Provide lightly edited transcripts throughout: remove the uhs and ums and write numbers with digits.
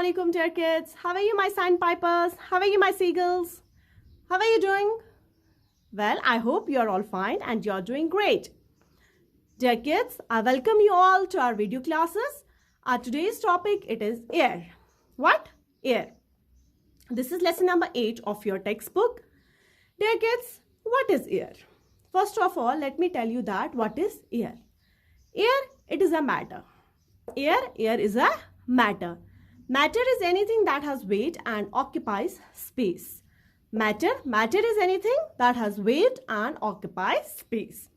alaikum, dear kids. How are you, my sandpipers? How are you, my seagulls? How are you doing? Well, I hope you're all fine and you're doing great. Dear kids, I welcome you all to our video classes. Our today's topic, it is air. What? Air. This is lesson number 8 of your textbook. Dear kids, what is air? First of all, let me tell you that what is air. Air, it is a matter. Air is a matter. Matter is anything that has weight and occupies space. Matter is anything that has weight and occupies space.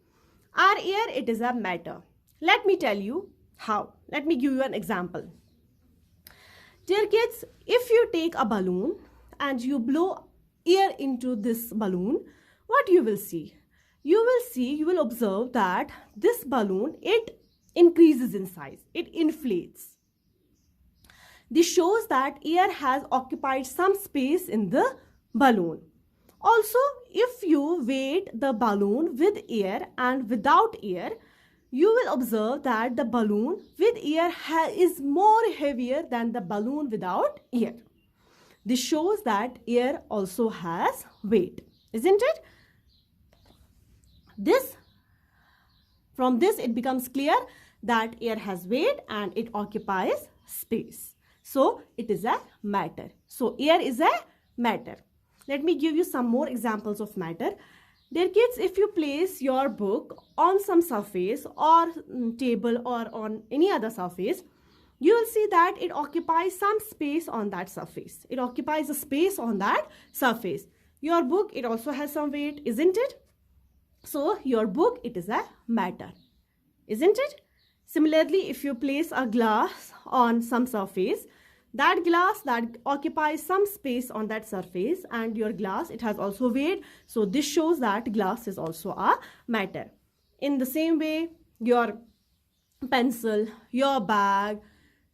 Our air, it is a matter. Let me tell you how. Let me give you an example. Dear kids, if you take a balloon and you blow air into this balloon, what you will see? You will observe that this balloon, it increases in size. It inflates. This shows that air has occupied some space in the balloon. Also, if you weight the balloon with air and without air, you will observe that the balloon with air is more heavier than the balloon without air. This shows that air also has weight, isn't it? From this it becomes clear that air has weight and it occupies space. So it is a matter. So air is a matter. Let me give you some more examples of matter. Dear kids, if you place your book on some surface or table or on any other surface, you will see that it occupies some space on that surface. It occupies a space on that surface. Your book, it also has some weight, isn't it? So your book, it is a matter, isn't it? Similarly, if you place a glass on some surface, that glass that occupies some space on that surface, and your glass, it has also weight. So this shows that glass is also a matter. In the same way, your pencil, your bag,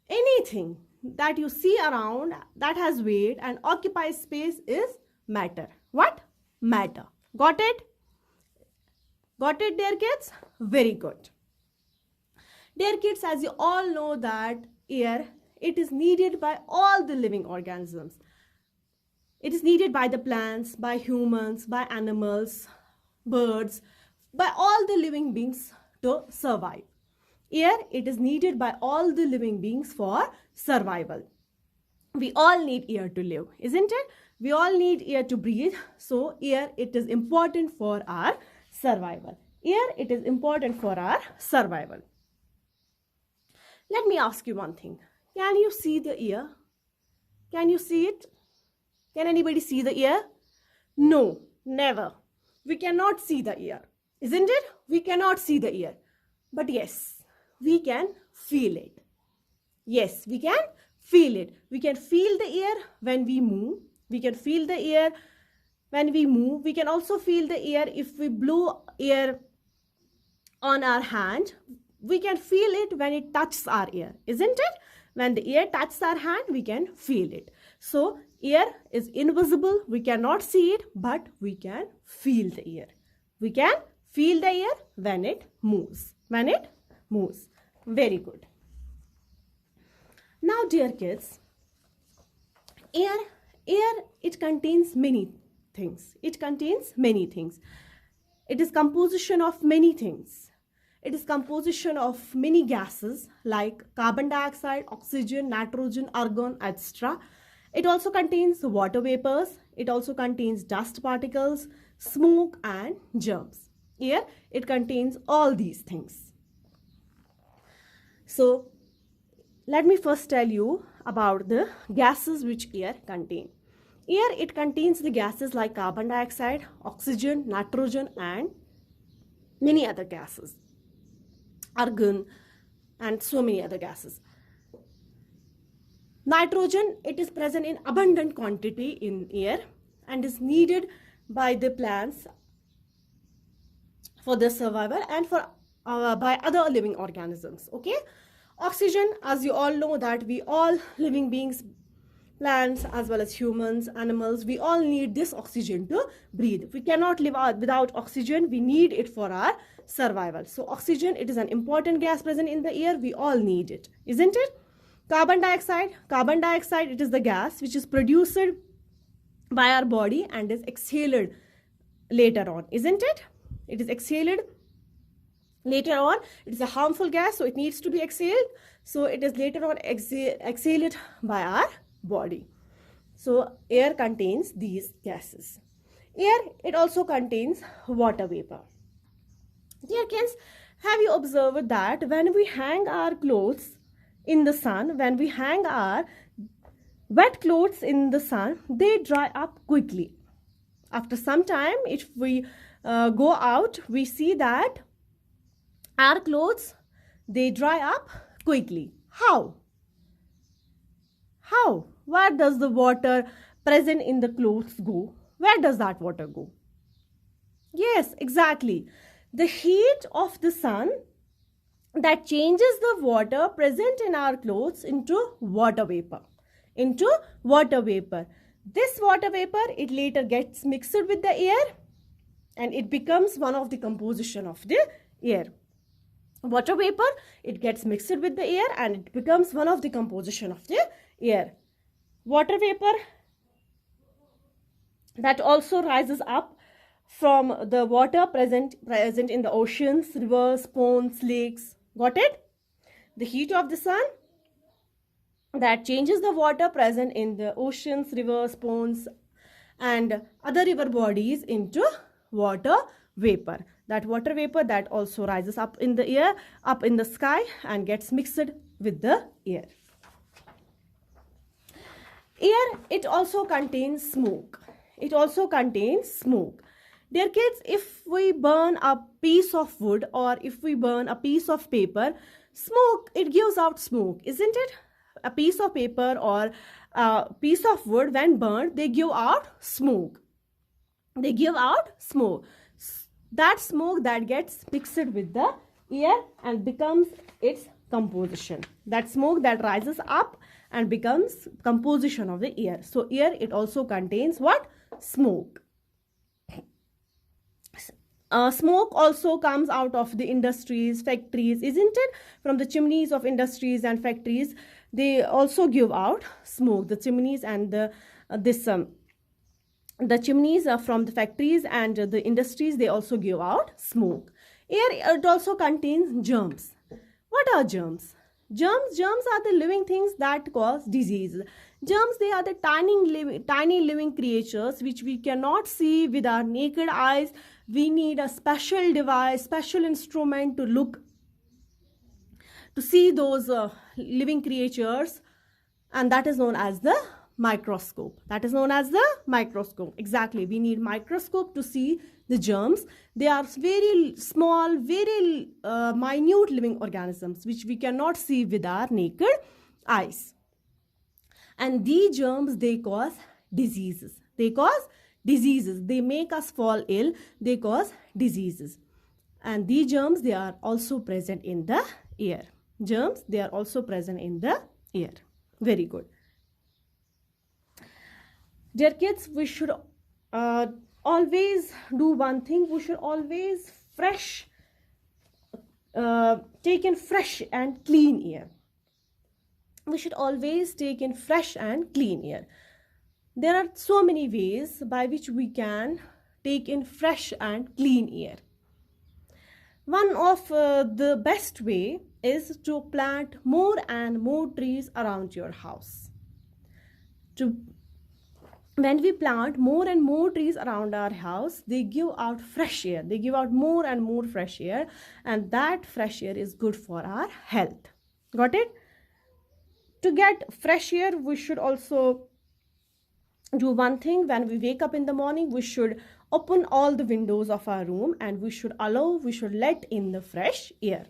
anything that you see around that has weight and occupies space is matter. What? Matter. Got it? Got it, dear kids? Very good. Dear kids, as you all know that air, it is needed by all the living organisms. It is needed by the plants, by humans, by animals, birds, by all the living beings to survive. Air, it is needed by all the living beings for survival. We all need air to live, isn't it? We all need air to breathe. So air, it is important for our survival. Air, it is important for our survival. Let me ask you one thing. Can you see the air? Can you see it? Can anybody see the air? No, never. We cannot see the air, isn't it? We cannot see the air. But yes, we can feel it. Yes, we can feel it. We can feel the air when we move. We can feel the air when we move. We can also feel the air if we blow air on our hand. We can feel it when it touches our ear, isn't it? When the air touches our hand, we can feel it. So air is invisible. We cannot see it, but we can feel the air. We can feel the air when it moves. When it moves. Very good. Now, dear kids, air, it contains many things. It contains many things. It is composition of many things. It is composition of many gases like carbon dioxide, oxygen, nitrogen, argon, etc. It also contains water vapors. It also contains dust particles, smoke and germs. Air, it contains all these things. So, let me first tell you about the gases which air contains. Air, it contains the gases like carbon dioxide, oxygen, nitrogen and many other gases. Argon and so many other gases. Nitrogen, it is present in abundant quantity in air and is needed by the plants for their survival and for by other living organisms. Okay. Oxygen, as you all know that we all living beings, plants as well as humans, animals, we all need this oxygen to breathe. We cannot live without oxygen. We need it for our survival. So oxygen, it is an important gas present in the air. We all need it, isn't it? Carbon dioxide, it is the gas which is produced by our body and is exhaled later on, isn't it? It is exhaled later on. It is a harmful gas, so it needs to be exhaled. So it is later on exhaled by our body. So air contains these gases. Air, it also contains water vapor. Dear kids, have you observed that when we hang our clothes in the sun, when we hang our wet clothes in the sun, they dry up quickly. After some time, if we go out, we see that our clothes, they dry up quickly. How? How? Where does the water present in the clothes go? Where does that water go? Yes, exactly. The heat of the sun that changes the water present in our clothes into water vapor. Into water vapor. This water vapor, it later gets mixed with the air and it becomes one of the composition of the air. Water vapor, it gets mixed with the air and it becomes one of the composition of the air. Water vapor that also rises up from the water present in the oceans, rivers, ponds, lakes. Got it? The heat of the sun that changes the water present in the oceans, rivers, ponds and other river bodies into water vapor. That water vapor that also rises up in the air, up in the sky and gets mixed with the air. Air, it also contains smoke. It also contains smoke. Dear kids, if we burn a piece of wood or if we burn a piece of paper, smoke, it gives out smoke, isn't it? A piece of paper or a piece of wood, when burned, they give out smoke. They give out smoke. That smoke that gets mixed with the air and becomes its composition. That smoke that rises up and becomes composition of the air. So air, it also contains what? Smoke. Smoke also comes out of the industries, factories, isn't it? From the chimneys of industries and factories, they also give out smoke. The chimneys and the chimneys from the factories and the industries, they also give out smoke. Air, it also contains germs. What are germs? Germs are the living things that cause disease. Germs, they are the tiny living creatures which we cannot see with our naked eyes. We need a special device, special instrument to look, to see those living creatures, and that is known as the microscope. That is known as the microscope. Exactly. We need microscope to see the germs. They are very small, very minute living organisms which we cannot see with our naked eyes. And these germs, they cause diseases. They cause diseases. They make us fall ill. They cause diseases. And these germs, they are also present in the air. Germs, they are also present in the air. Very good. Dear kids, we should always do one thing. We should always take in fresh and clean air. We should always take in fresh and clean air. There are so many ways by which we can take in fresh and clean air. One of the best way is to plant more and more trees around your house. When we plant more and more trees around our house, they give out fresh air. They give out more and more fresh air, and that fresh air is good for our health. Got it? To get fresh air, we should also do one thing. When we wake up in the morning, we should open all the windows of our room and we should let in the fresh air.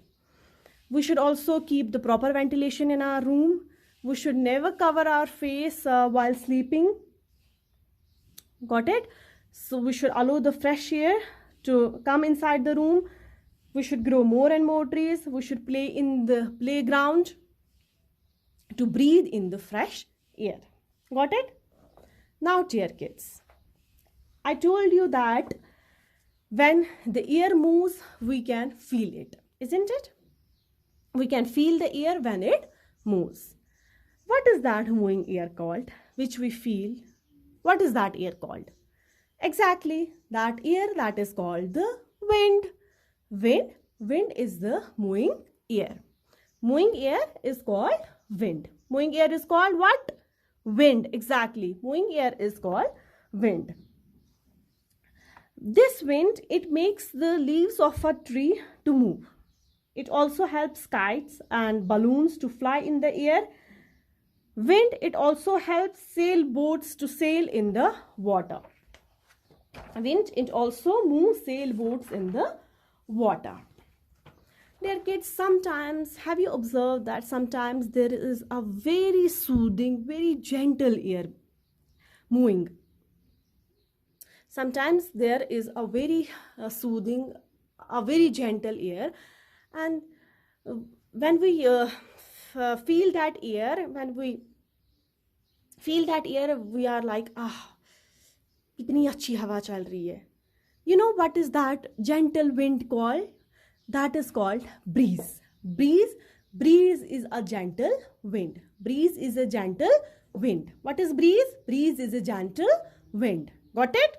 We should also keep the proper ventilation in our room. We should never cover our face while sleeping. Got it? So we should allow the fresh air to come inside the room. We should grow more and more trees. We should play in the playground to breathe in the fresh air. Got it? Now, dear kids, I told you that when the air moves, we can feel it, isn't it? We can feel the air when it moves. What is that moving air called, which we feel? What is that air called? Exactly, that air that is called the wind. Wind is the moving air. Moving air is called wind. Moving air is called what? Wind. Exactly. Moving air is called wind. This wind, it makes the leaves of a tree to move. It also helps kites and balloons to fly in the air. Wind, it also helps sailboats to sail in the water. Wind, it also moves sailboats in the water. Dear kids, sometimes, have you observed that sometimes there is a very soothing, very gentle air moving? Sometimes there is a very soothing, a very gentle air, and when we feel that air, we are like, kitni achhi hawa chal rahi hai. You know what is that gentle wind called? That is called breeze. Breeze is a gentle wind. Breeze is a gentle wind. What is breeze? Breeze is a gentle wind. Got it?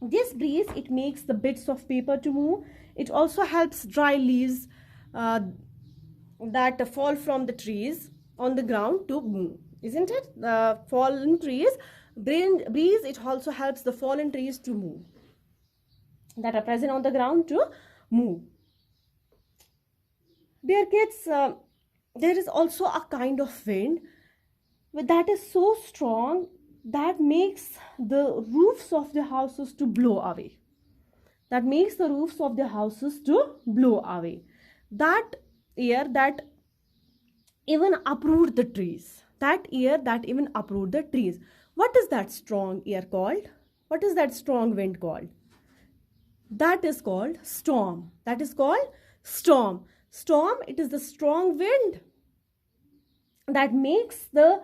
This breeze, it makes the bits of paper to move. It also helps dry leaves that fall from the trees on the ground to move. Isn't it? The fallen trees, breeze, it also helps the fallen trees to move, that are present on the ground, to move. Dear kids, there is also a kind of wind that is so strong that makes the roofs of the houses to blow away. That makes the roofs of the houses to blow away. That air that even uproot the trees. That air that even uproot the trees. What is that strong air called? What is that strong wind called? That is called storm. That is called storm. Storm, it is the strong wind that makes the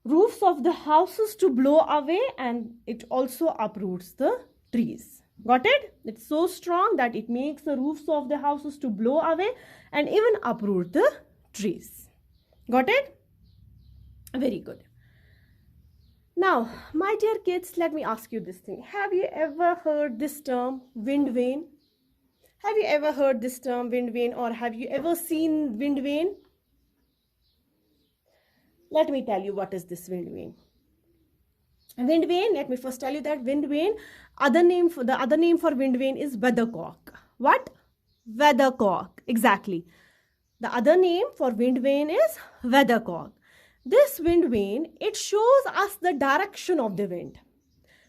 roofs of the houses to blow away, and it also uproots the trees. Got it? It's so strong that it makes the roofs of the houses to blow away and even uproot the trees. Got it? Very good. Now, my dear kids, let me ask you this thing. Have you ever heard this term, wind vane? Have you ever heard this term, wind vane, or have you ever seen wind vane? Let me tell you what is this wind vane. Wind vane, let me first tell you that wind vane, the other name for wind vane is weathercock. What? Weathercock, exactly. The other name for wind vane is weathercock. This wind vane, it shows us the direction of the wind.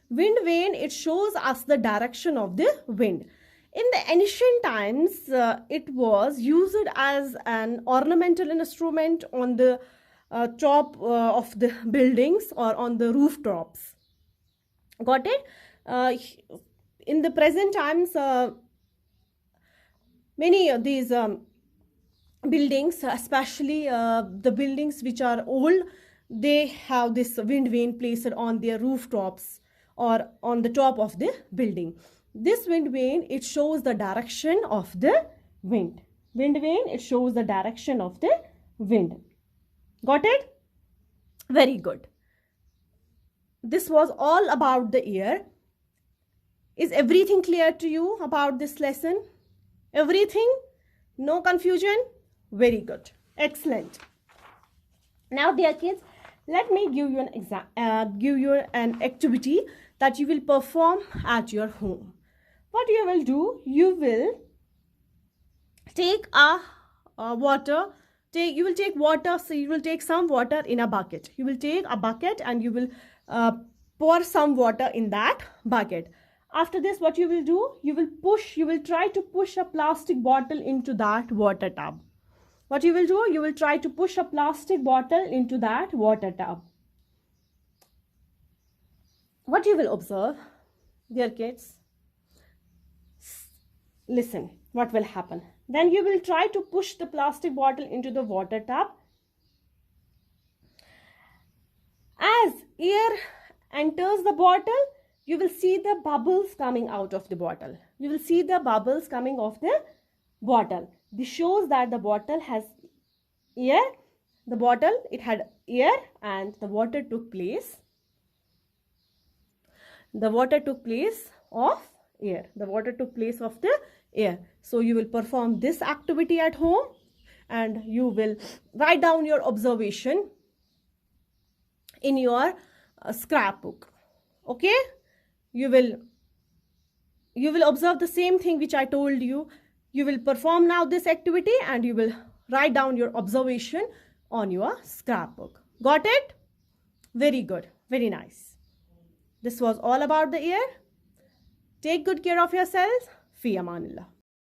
Wind vane, it shows us the direction of the wind. In the ancient times, it was used as an ornamental instrument on the top of the buildings or on the rooftops. Got it? In the present times, many of these buildings, especially the buildings which are old, they have this wind vane placed on their rooftops or on the top of the building. This wind vane, it shows the direction of the wind. Wind vane, it shows the direction of the wind. Got it? Very good. This was all about the air. Is everything clear to you about this lesson? Everything? No confusion? Very good. Excellent. Now, dear kids, let me give you an activity that you will perform at your home. What you will do, you will take water. You will take water. So you will take some water in a bucket. You will take a bucket and you will pour some water in that bucket. After this, what you will do, you will try to push a plastic bottle into that water tub. What you will do, you will try to push a plastic bottle into that water tub. What you will observe, dear kids, listen, what will happen? Then you will try to push the plastic bottle into the water tub. As air enters the bottle, you will see the bubbles coming out of the bottle. You will see the bubbles coming off the bottle. This shows that the bottle has air the bottle, it had air and the water took place. The water took place of air. The water took place of the air. So you will perform this activity at home and you will write down your observation in your scrapbook. Okay? You will observe the same thing which I told you. You will perform now this activity and you will write down your observation on your scrapbook. Got it? Very good. Very nice. This was all about the air. Take good care of yourselves. Fi Amanillah.